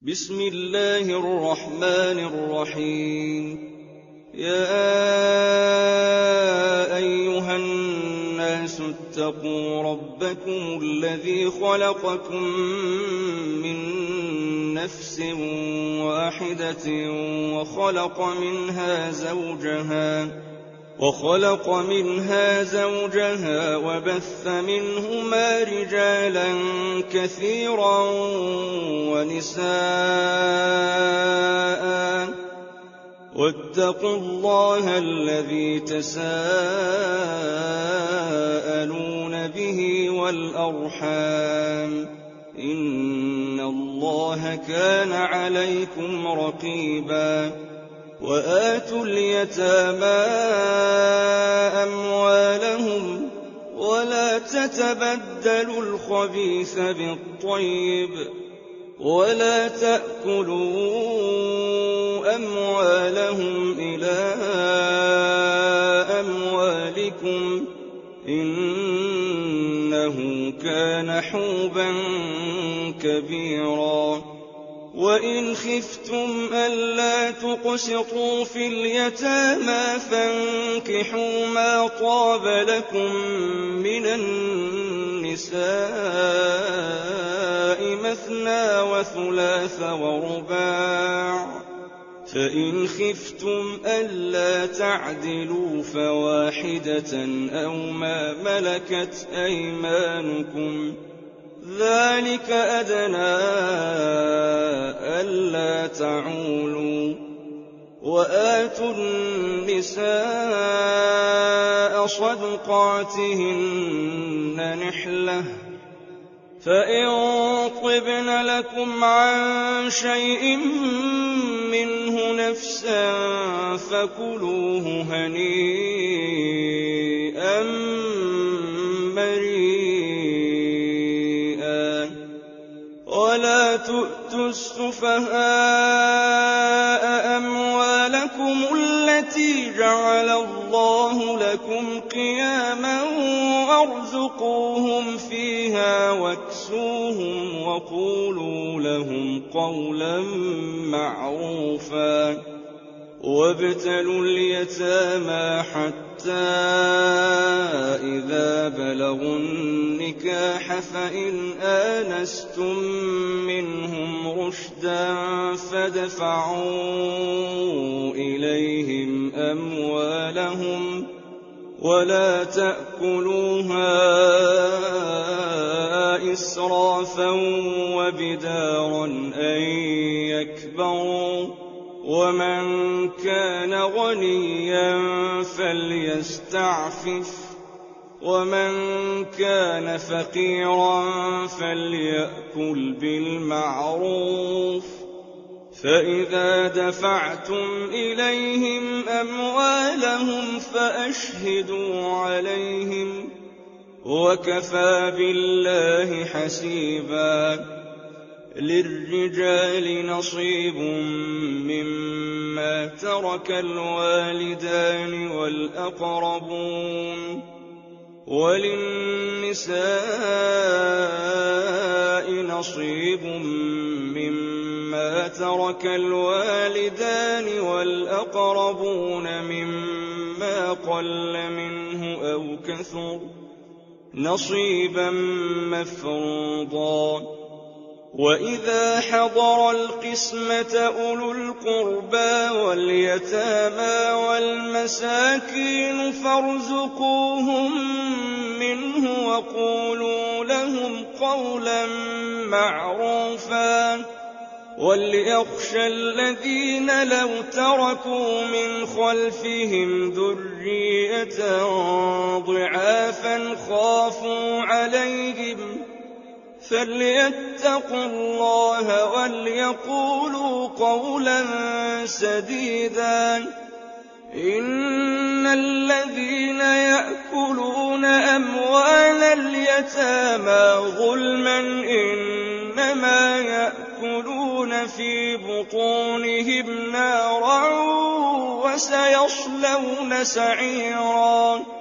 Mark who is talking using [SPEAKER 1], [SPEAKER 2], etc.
[SPEAKER 1] بسم الله الرحمن الرحيم. يا أيها الناس اتقوا ربكم الذي خلقكم من نفس واحدة وخلق منها زوجها وبث منهما رجالا كثيرا ونساء، واتقوا الله الذي تساءلون به والأرحام، إن الله كان عليكم رقيبا. وآتوا اليتامى أموالهم ولا تتبدلوا الخبيث بالطيب، ولا تأكلوا أموالهم إلى أموالكم، إنه كان حوبا كبيرا. وإن خفتم ألا تقسطوا في اليتامى فانكحوا ما طاب لكم من النساء مثنى وثلاث ورباع، فإن خفتم ألا تعدلوا فواحدة أو ما ملكت أيمانكم، ذلك أدنى ألا تعولوا. وآتوا النساء صدقاتهن نحلة، فإن طبن لكم عن شيء منه نفسا فكلوه هنيئا مريئا. ولا تؤتوا السفهاء أموالكم التي جعل الله لكم قياما وارزقوهم فيها واكسوهم وقولوا لهم قولا معروفا. وابتلوا اليتامى حتى إذا بلغوا النكاح فإن آنستم منهم رشدا فادفعوا إليهم أموالهم ولا تأكلوها إسرافا وبدارا أن يكبروا، ومن كان غنيا فليستعفف، ومن كان فقيرا فليأكل بالمعروف. فإذا دفعتم إليهم أموالهم فأشهدوا عليهم، وكفى بالله حسيبا. للرجال نصيب مما ترك الوالدان والأقربون، وللنساء نصيب مما ترك الوالدان والأقربون مما قل منه أو كثر، نصيبا مفروضا. وإذا حضر القسمة أولو القربى واليتامى والمساكين فارزقوهم منه وقولوا لهم قولا معروفا. وليخشى الذين لو تركوا من خلفهم ذرية ضعافا خافوا عليهم فليتقوا الله وليقولوا قولا سديدا. إن الذين يأكلون أموال اليتامى ظلما إنما يأكلون في بطونهم نارا وسيصلون سعيرا.